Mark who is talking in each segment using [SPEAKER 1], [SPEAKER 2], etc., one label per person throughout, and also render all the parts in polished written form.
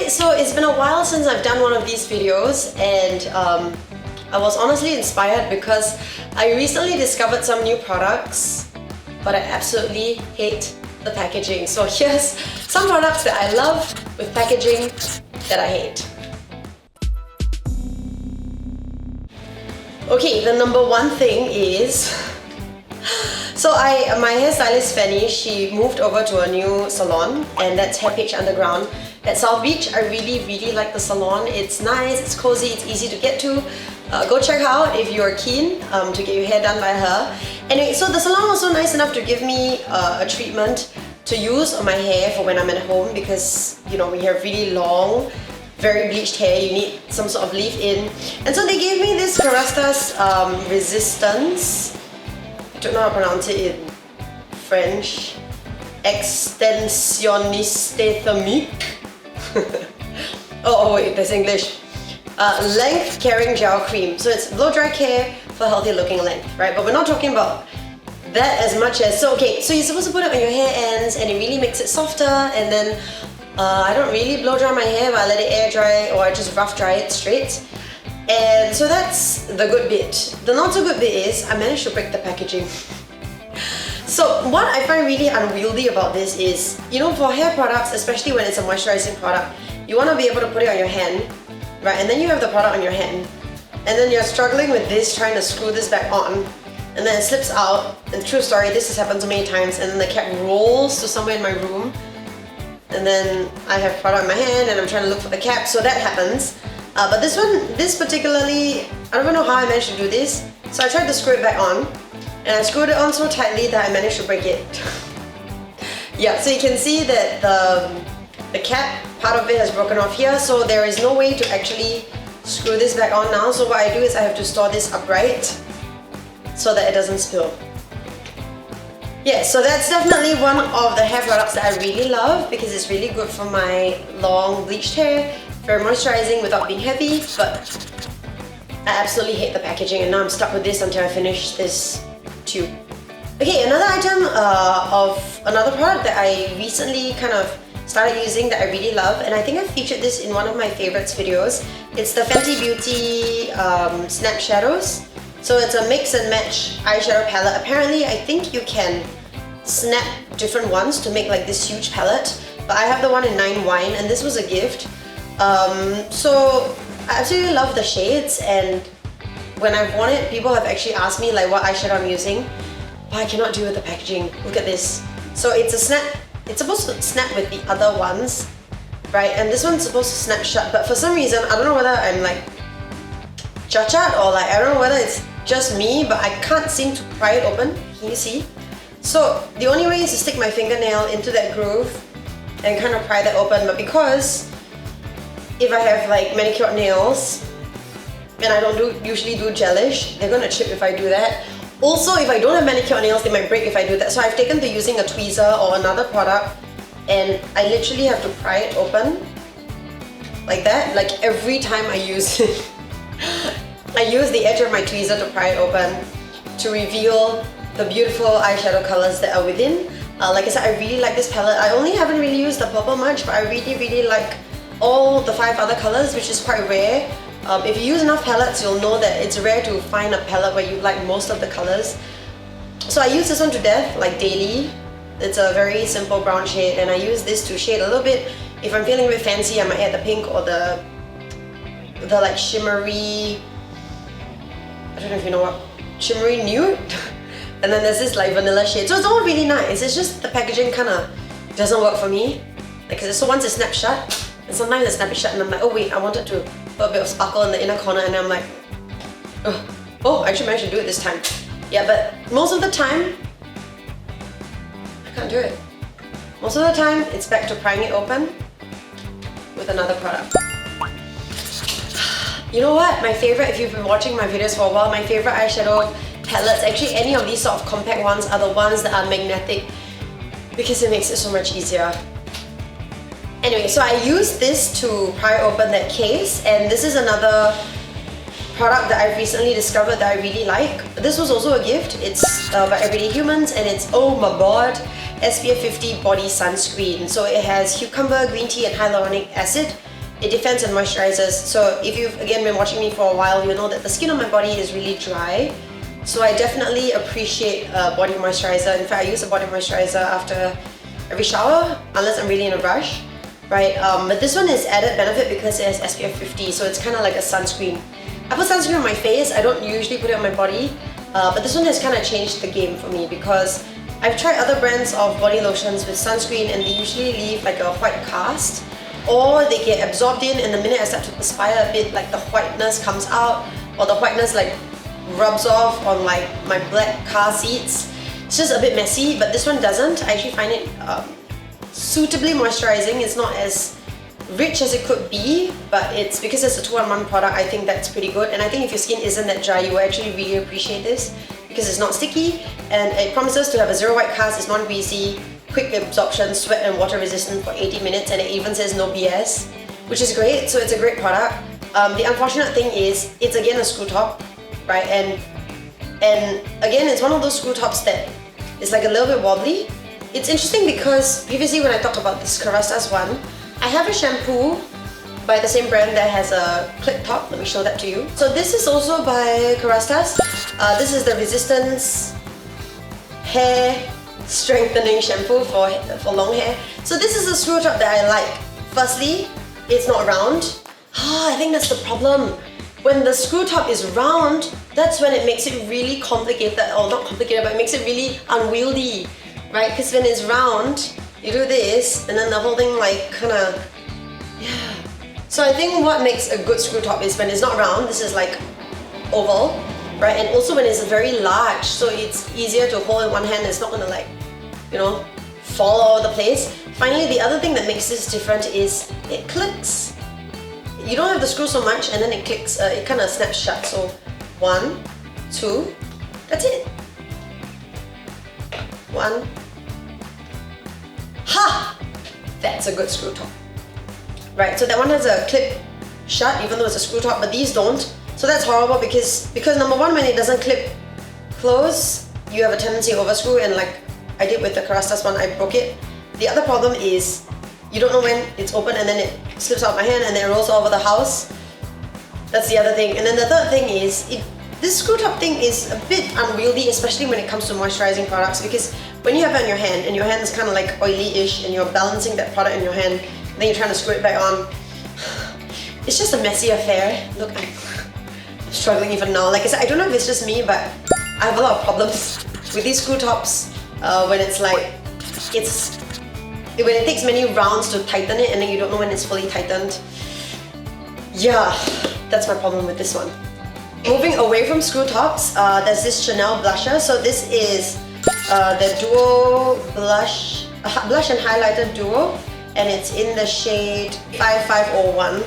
[SPEAKER 1] Alright, so it's been a while since I've done one of these videos, and I was honestly inspired because I recently discovered some new products, but I absolutely hate the packaging. So here's some products that I love with packaging that I hate. Okay, the number one thing is so my hairstylist Fanny, she moved over to a new salon, and that's Hair Page Underground at South Beach. I really like the salon. It's nice, it's cozy, it's easy to get to. Go check her out if you're keen to get your hair done by her. Anyway, so the salon was so nice enough to give me a treatment to use on my hair for when I'm at home, because you know, when you have really long, very bleached hair, you need some sort of leave-in. And so they gave me this Kerasta's Resistance, I don't know how to pronounce it in French, Extensionniste Thermique. oh wait, that's English. Length Caring Gel Cream. So it's blow-dry care for healthy looking length, right? But we're not talking about that as much as, so okay, so you're supposed to put it on your hair ends and it really makes it softer, and then I don't really blow dry my hair, but I let it air dry, or I just rough dry it straight. And so that's the good bit. The not so good bit is I managed to break the packaging. So what I find really unwieldy about this is, you know, for hair products, especially when it's a moisturizing product, you want to be able to put it on your hand, right? And then you have the product on your hand, and then you're struggling with this, trying to screw this back on, and then it slips out. And true story, this has happened so many times, and then the cap rolls to somewhere in my room, and then I have product in my hand and I'm trying to look for the cap, so that happens. But this particularly, I don't even know how I managed to do this. So I tried to screw it back on, and I screwed it on so tightly that I managed to break it. Yeah, so you can see that the cap, part of it has broken off here, so there is no way to actually screw this back on now. So what I do is I have to store this upright so that it doesn't spill. Yeah, so that's definitely one of the hair products that I really love, because it's really good for my long bleached hair, very moisturizing without being heavy. But I absolutely hate the packaging, and now I'm stuck with this until I finish this tube. Okay, another item of another product that I recently kind of started using that I really love, and I think I featured this in one of my favorites videos. It's the Fenty Beauty Snap Shadows. So it's a mix and match eyeshadow palette. Apparently, I think you can snap different ones to make like this huge palette, but I have the one in 9 Wine, and this was a gift. So I absolutely love the shades, and when I've worn it, people have actually asked me like what eyeshadow I'm using, but I cannot deal with the packaging. Look at this. So it's a snap. It's supposed to snap with the other ones, right? And this one's supposed to snap shut, but for some reason, I don't know whether I'm like cha-cha, or like I don't know whether it's just me, but I can't seem to pry it open. Can you see? So the only way is to stick my fingernail into that groove and kind of pry that open. But because if I have like manicured nails, and I don't usually do gelish, they're gonna chip if I do that. Also, if I don't have manicured nails, they might break if I do that. So I've taken to using a tweezer or another product, and I literally have to pry it open like that, like every time I use it. I use the edge of my tweezer to pry it open to reveal the beautiful eyeshadow colors that are within. Like I said, I really like this palette. I only haven't really used the purple much, but I really like all the 5 other colors, which is quite rare. If you use enough palettes, you'll know that it's rare to find a palette where you like most of the colors. So I use this one to death, like daily. It's a very simple brown shade, and I use this to shade a little bit. If I'm feeling a bit fancy, I might add the pink or the like shimmery, I don't know if you know what, shimmery nude. And then there's this like vanilla shade. So it's all really nice. It's just the packaging kind of doesn't work for me. Like, so once it snaps shut, and sometimes it snaps shut and I'm like, oh wait, I wanted to put a bit of sparkle in the inner corner, and I'm like, oh, I actually managed to do it this time. Yeah, but most of the time, I can't do it. Most of the time, it's back to prying it open with another product. You know what? My favorite, if you've been watching my videos for a while, my favorite eyeshadow palettes, actually any of these sort of compact ones, are the ones that are magnetic, because it makes it so much easier. Anyway, so I use this to pry open that case, and this is another product that I've recently discovered that I really like. This was also a gift. It's by Everyday Humans, and it's, oh my god, SPF 50 body sunscreen. So it has cucumber, green tea and hyaluronic acid, it defends and moisturizes. So if you've again been watching me for a while, you know that the skin on my body is really dry. So I definitely appreciate a body moisturizer. In fact, I use a body moisturizer after every shower, unless I'm really in a rush, right? But this one is added benefit because it has SPF 50, so it's kind of like a sunscreen. I put sunscreen on my face. I don't usually put it on my body, but this one has kind of changed the game for me because I've tried other brands of body lotions with sunscreen and they usually leave like a white cast, or they get absorbed in, and the minute I start to perspire a bit, like the whiteness comes out, or the whiteness like rubs off on like my black car seats. It's just a bit messy, but this one doesn't. I actually find it suitably moisturizing. It's not as rich as it could be, but it's because it's a 2-in-1 product, I think that's pretty good. And I think if your skin isn't that dry, you will actually really appreciate this because it's not sticky and it promises to have a zero white cast, it's non-greasy, quick absorption, sweat and water resistant for 80 minutes, and it even says no BS, which is great. So it's a great product. The unfortunate thing is it's again a screw top, right? And again, it's one of those screw tops that is like a little bit wobbly. It's interesting because previously when I talked about this Kerastase one, I have a shampoo by the same brand that has a clip top. Let me show that to you. So this is also by Kerastase. This is the Resistance Hair Strengthening Shampoo for long hair. So this is a screw top that I like. Firstly, it's not round. I think that's the problem. When the screw top is round, that's when it makes it really complicated, or not complicated, but it makes it really unwieldy, right? Because when it's round, you do this, and then the whole thing like kinda, yeah. So I think what makes a good screw top is when it's not round, this is like oval, right? And also when it's very large, so it's easier to hold in one hand, it's not gonna like, you know, fall all over the place. Finally, the other thing that makes this different is it clicks. You don't have to screw so much and then it clicks, it kind of snaps shut. So 1, 2, that's it. 1. Ha! That's a good screw top. Right, so that one has a clip shut even though it's a screw top, but these don't. So that's horrible because number one, when it doesn't clip close, you have a tendency to overscrew, and like I did with the Kerastase one, I broke it. The other problem is you don't know when it's open and then it slips out my hand and then it rolls all over the house. That's the other thing. And then the third thing is, this screw top thing is a bit unwieldy, especially when it comes to moisturizing products, because when you have it on your hand and your hand is kind of like oily-ish and you're balancing that product in your hand, and then you're trying to screw it back on, it's just a messy affair. Look, I'm struggling even now. Like I said, I don't know if it's just me, but I have a lot of problems with these screw tops when it's like, when it takes many rounds to tighten it and then you don't know when it's fully tightened. Yeah, that's my problem with this one. Moving away from screw tops, there's this Chanel blusher. So this is the Duo Blush and Highlighter Duo, and it's in the shade 5501.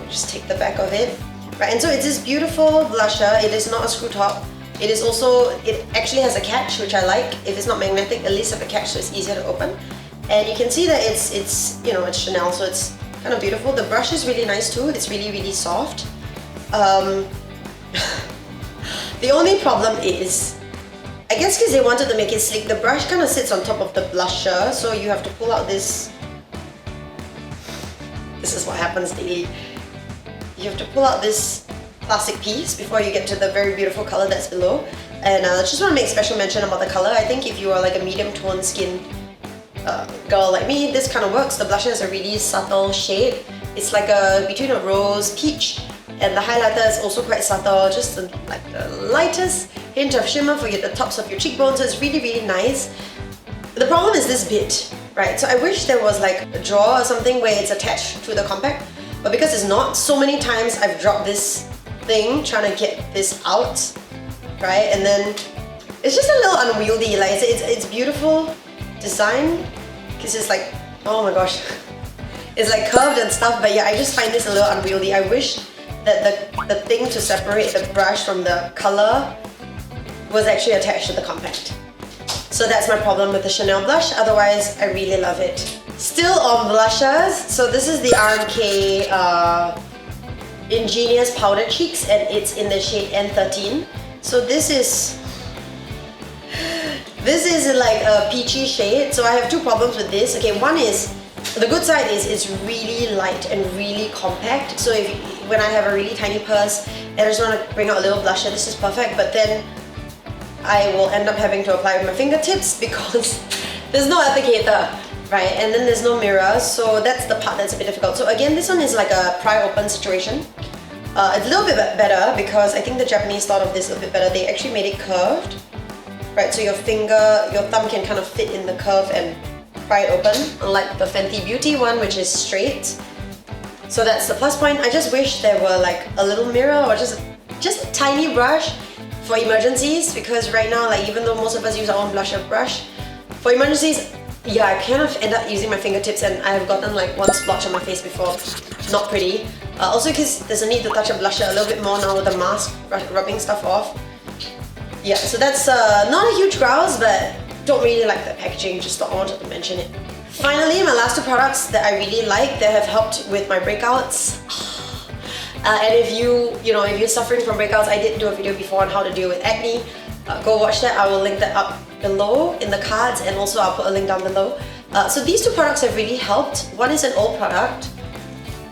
[SPEAKER 1] Just take the back of it. Right, and so it's this beautiful blusher. It is not a screw top. It is also, it actually has a catch, which I like. If it's not magnetic, at least have a catch so it's easier to open. And you can see that it's you know, it's Chanel, so it's kind of beautiful. The brush is really nice too. It's really, really soft. The only problem is, I guess because they wanted to make it sleek, the brush kind of sits on top of the blusher, so you have to pull out this. This is what happens daily. You have to pull out this plastic piece before you get to the very beautiful color that's below. And I just want to make special mention about the color. I think if you are like a medium tone skin girl like me, this kind of works. The blusher is a really subtle shade. It's like between a rose, peach, and the highlighter is also quite subtle, just like the lightest hint of shimmer for the tops of your cheekbones. So it's really, really nice. The problem is this bit, right? So I wish there was like a drawer or something where it's attached to the compact, but because it's not, so many times I've dropped this thing trying to get this out, right? And then it's just a little unwieldy. Like it's beautiful design, because it's like, oh my gosh, it's like curved and stuff, but yeah, I just find this a little unwieldy. I wish that the thing to separate the brush from the color was actually attached to the compact. So that's my problem with the Chanel blush. Otherwise, I really love it. Still on blushers, so this is the RMK Ingenious Powder Cheeks, and it's in the shade N13. So this is like a peachy shade. So I have two problems with this. Okay, one is The good side is it's really light and really compact. So when I have a really tiny purse and I just want to bring out a little blusher, this is perfect. But then I will end up having to apply with my fingertips because there's no applicator, right? And then there's no mirror, so that's the part that's a bit difficult. So again, this one is like a pry open situation. It's a little bit better because I think the Japanese thought of this a bit better. They actually made it curved, right? So your thumb can kind of fit in the curve and pry it open, unlike the Fenty Beauty one, which is straight. So that's the plus point. I just wish there were like a little mirror or just a tiny brush for emergencies, because right now, like, even though most of us use our own blusher brush, for emergencies, yeah, I kind of end up using my fingertips, and I have gotten like one splotch on my face before. Not pretty. Also because there's a need to touch a blusher a little bit more now with the mask rubbing stuff off. Yeah, so that's not a huge grouse, but don't really like the packaging, just thought I wanted to mention it. Finally, my last two products that I really like that have helped with my breakouts. And if you're suffering from breakouts, I did do a video before on how to deal with acne. Go watch that. I will link that up below in the cards, and also I'll put a link down below. So these two products have really helped. One is an old product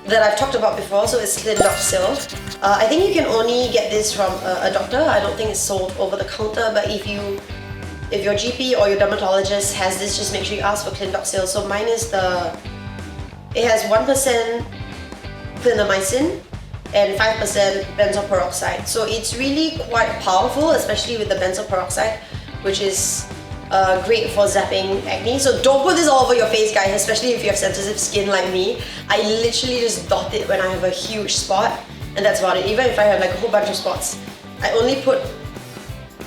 [SPEAKER 1] that I've talked about before, so it's Cleandoxil. I think you can only get this from a doctor. I don't think it's sold over the counter, but if your GP or your dermatologist has this, just make sure you ask for Cleandoxil. So mine is it has 1% clindamycin and 5% benzoyl peroxide. So it's really quite powerful, especially with the benzoyl peroxide, which is great for zapping acne. So don't put this all over your face, guys, especially if you have sensitive skin like me. I literally just dot it when I have a huge spot, and that's about it. Even if I have like a whole bunch of spots, I only put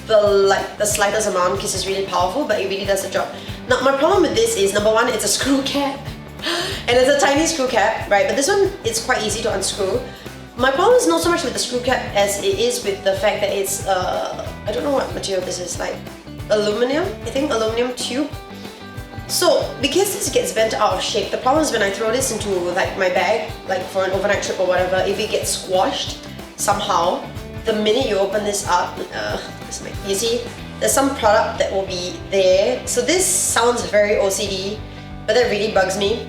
[SPEAKER 1] the slightest amount because it's really powerful, but it really does the job. Now, my problem with this is, number one, it's a screw cap. And it's a tiny screw cap, right? But this one, it's quite easy to unscrew. My problem is not so much with the screw cap as it is with the fact that it's, I don't know what material this is, like aluminum, I think, aluminum tube. So, because this gets bent out of shape, the problem is when I throw this into like my bag, like for an overnight trip or whatever, if it gets squashed somehow, the minute you open this up, you see, there's some product that will be there. So this sounds very OCD, but that really bugs me.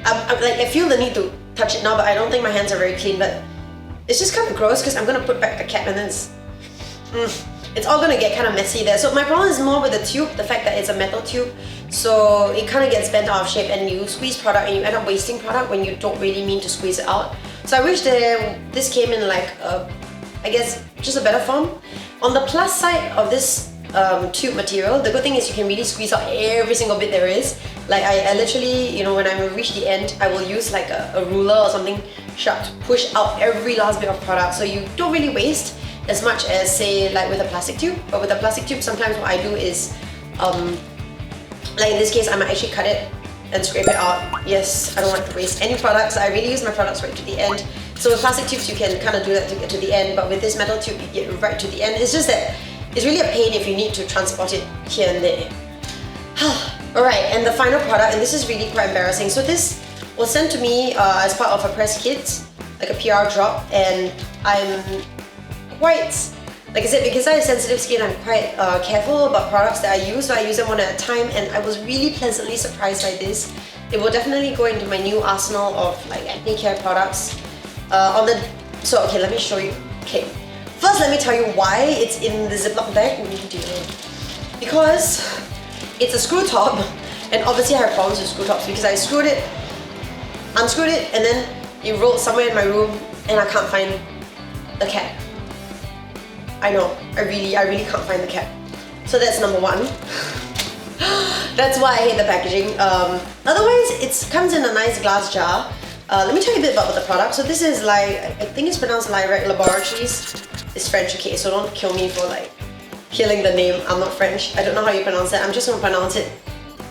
[SPEAKER 1] I feel the need to touch it now, but I don't think my hands are very clean, but it's just kind of gross because I'm gonna put back the cap and then it's all gonna get kind of messy there. So my problem is more with the tube, the fact that it's a metal tube, so it kind of gets bent out of shape and you squeeze product and you end up wasting product when you don't really mean to squeeze it out. So I wish this came in like I guess just a better form. On the plus side of this tube material, the good thing is you can really squeeze out every single bit there is. Like I literally, when I reach the end, I will use like a ruler or something sharp to push out every last bit of product, so you don't really waste as much as, say, like with a plastic tube. But with a plastic tube, sometimes what I do is, like in this case, I might actually cut it and scrape it out. Yes, I don't like to waste any products. I really use my products right to the end. So with plastic tubes, you can kind of do that to get to the end, but with this metal tube, you get right to the end. It's just that it's really a pain if you need to transport it here and there. Alright, and the final product, and this is really quite embarrassing. So this was sent to me as part of a press kit, like a PR drop, and I'm quite, like I said, because I have sensitive skin, I'm quite careful about products that I use, so I use them one at a time, and I was really pleasantly surprised by this. It will definitely go into my new arsenal of like acne care products. So okay, let me show you. Okay, first let me tell you why it's in the Ziploc bag. Because it's a screw top, and obviously I have problems with screw tops because I unscrewed it, and then it rolled somewhere in my room, and I can't find the cap. I know, I really can't find the cap. So that's number one. That's why I hate the packaging. Otherwise, it comes in a nice glass jar. Let me tell you a bit about the product. So this is like, I think it's pronounced Lyrac Laboratories. It's French, okay, so don't kill me for like killing the name. I'm not French. I don't know how you pronounce it. I'm just gonna pronounce it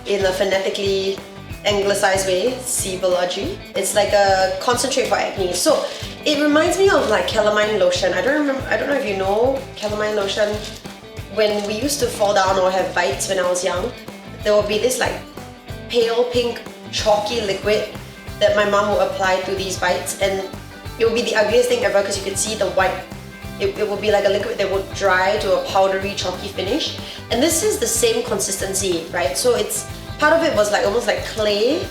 [SPEAKER 1] in a phonetically anglicized way, Cebology. It's like a concentrate for acne. So it reminds me of like calamine lotion. I don't know if you know calamine lotion. When we used to fall down or have bites when I was young, there would be this like pale pink chalky liquid that my mom would apply to these bites, and it would be the ugliest thing ever because you could see the white. It would be like a liquid that would dry to a powdery chalky finish, and this is the same consistency, right? So it's part of it was like almost like clay,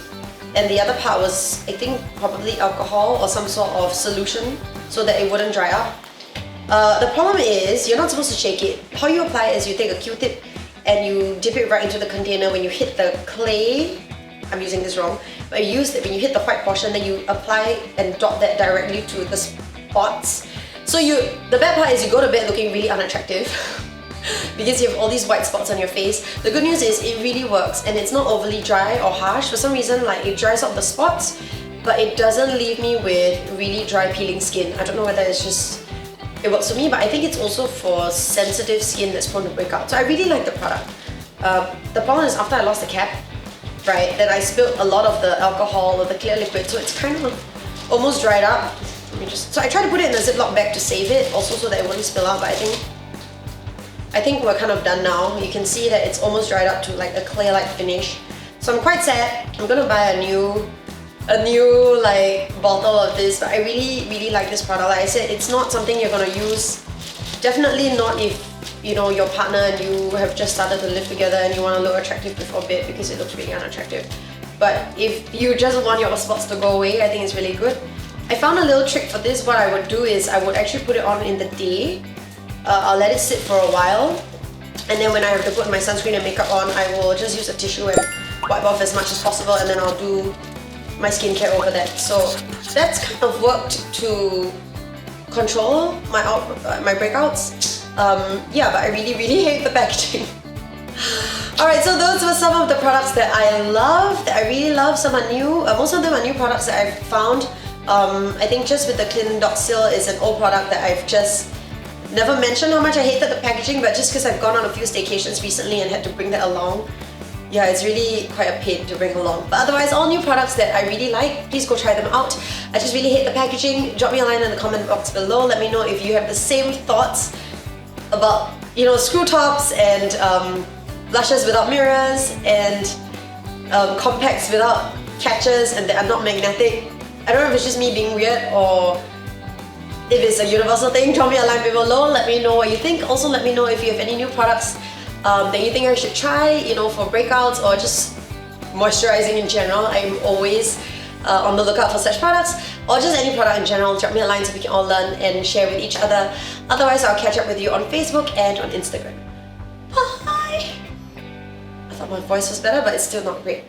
[SPEAKER 1] and the other part was, I think, probably alcohol or some sort of solution so that it wouldn't dry up. The problem is you're not supposed to shake it. How you apply it is you take a Q-tip and you dip it right into the container. When you hit the clay, I'm using this wrong, but you use it when you hit the white portion, then you apply and dot that directly to the spots. So the bad part is you go to bed looking really unattractive because you have all these white spots on your face. The good news is it really works, and it's not overly dry or harsh. For some reason, like, it dries out the spots, but it doesn't leave me with really dry peeling skin. I don't know whether it's just, it works for me, but I think it's also for sensitive skin that's prone to break out. So I really like the product. The problem is after I lost the cap, right, then I spilled a lot of the alcohol or the clear liquid, so it's kind of almost dried up. So I tried to put it in a Ziploc bag to save it, also so that it wouldn't spill out, but I think we're kind of done now. You can see that it's almost dried up to like a clay-like finish. So I'm quite sad. I'm gonna buy a new like bottle of this, but I really like this product. Like I said, it's not something you're gonna use. Definitely not if you know your partner and you have just started to live together and you want to look attractive before bed, because it looks really unattractive. But if you just want your spots to go away, I think it's really good. I found a little trick for this. What I would do is I would actually put it on in the day. I'll let it sit for a while, and then when I have to put my sunscreen and makeup on, I will just use a tissue and wipe off as much as possible, and then I'll do my skincare over that. So that's kind of worked to control my breakouts. Yeah, but I really hate the packaging. Alright, so those were some of the products that I love, that I really love. Some are new, most of them are new products that I've found. I think just with the Clean Dot Seal is an old product that I've just never mentioned how much I hated the packaging, but just because I've gone on a few staycations recently and had to bring that along, yeah, it's really quite a pain to bring along. But otherwise, all new products that I really like, please go try them out. I just really hate the packaging. Drop me a line in the comment box below. Let me know if you have the same thoughts about, you know, screw tops and blushes without mirrors and compacts without catches and that are not magnetic. I don't know if it's just me being weird or if it's a universal thing. Drop me a line below. Let me know what you think. Also, let me know if you have any new products that you think I should try, you know, for breakouts or just moisturizing in general. I'm always on the lookout for such products, or just any product in general. Drop me a line so we can all learn and share with each other. Otherwise, I'll catch up with you on Facebook and on Instagram. Bye! I thought my voice was better, but it's still not great.